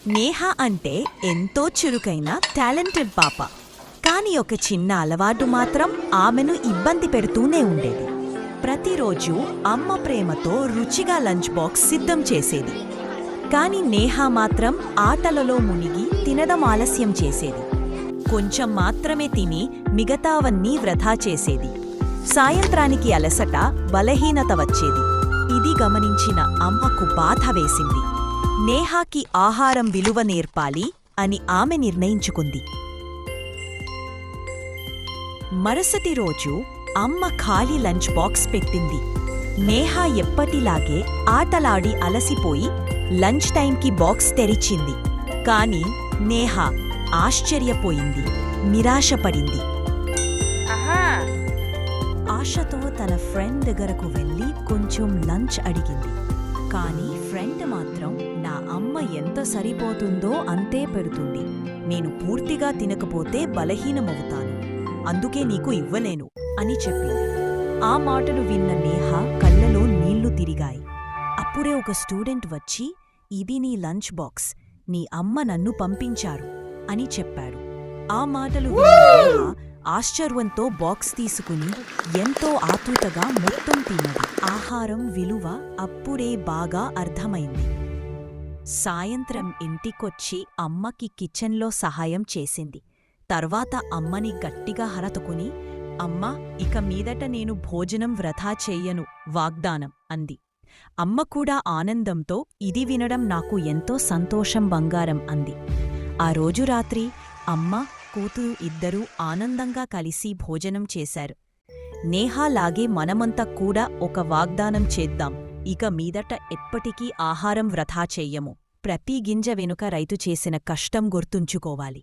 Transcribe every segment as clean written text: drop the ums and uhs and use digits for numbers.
నేహ అంటే ఎంతో చురుకైన టాలెంటెడ్ పాప. కాని ఒక చిన్న అలవాటు మాత్రం ఆమెను ఇబ్బంది పెడుతూనే ఉండేది. ప్రతిరోజు అమ్మ ప్రేమతో రుచిగా లంచ్ బాక్స్ సిద్ధం చేసేది. కాని నేహ మాత్రం ఆటలలో మునిగి తినడం ఆలస్యం చేసేది. కొంచెం మాత్రమే తిని మిగతావన్నీ వృధా చేసేది. సాయంత్రానికి అలసట, బలహీనత వచ్చేది. ఇది గమనించిన అమ్మకు బాధ వేసింది. నేహాకి ఆహారం విలువ నేర్పాలి అని ఆమె నిర్ణయించుకుంది. మరుసటి రోజు అమ్మ ఖాళీ లంచ్ బాక్స్ పెట్టింది. నేహ ఎప్పటిలాగే ఆటలాడి అలసిపోయి లంచ్ టైంకి బాక్స్ తెరిచింది. కాని నేహ ఆశ్చర్యపోయింది, నిరాశపడింది. ఆశతో తన ఫ్రెండ్ దగ్గరకు వెళ్ళి కొంచెం లంచ్ అడిగింది. కానీ ఫ్రెండ్ మాత్రం నా అమ్మ ఎంత సరిపోతుందో అంతే పెడుతుంది. నేను పూర్తిగా తినకపోతే బలహీనమవుతాను, అందుకే నీకు ఇవ్వలేను అని చెప్పింది. ఆ మాటలు విన్న నేహ కళ్ళలో నీళ్లు తిరిగాయి. అప్పుడే ఒక స్టూడెంట్ వచ్చి, ఇది నీ లంచ్ బాక్స్, నీ అమ్మ నన్ను పంపించారు అని చెప్పాడు. ఆ మాటలు విన్న నేహ ఆశ్చర్యంతో బాక్స్ తీసుకుని ఎంతో ఆతృతగా మొత్తం తిన్నది. ఆహారం విలువ అప్పుడే బాగా అర్థమైంది. సాయంత్రం ఇంటికొచ్చి అమ్మకి కిచెన్లో సహాయం చేసింది. తర్వాత అమ్మని గట్టిగా హరతుకుని, అమ్మా, ఇక మీదట నేను భోజనం వృధా చెయ్యను, వాగ్దానం అంది. అమ్మ కూడా ఆనందంతో, ఇది వినడం నాకు ఎంతో సంతోషం బంగారం అంది. ఆ రోజు రాత్రి అమ్మ, కూతురు ఇద్దరూ ఆనందంగా కలిసి భోజనం చేశారు. నేహాలాగే మనమంతా కూడా ఒక వాగ్దానం చేద్దాం, ఇక మీదట ఎప్పటికీ ఆహారం వృధా చెయ్యము. ప్రతి గింజ వెనుక రైతు చేసిన కష్టం గుర్తుంచుకోవాలి.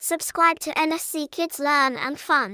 Subscribe to NSC Kids Learn and Fun.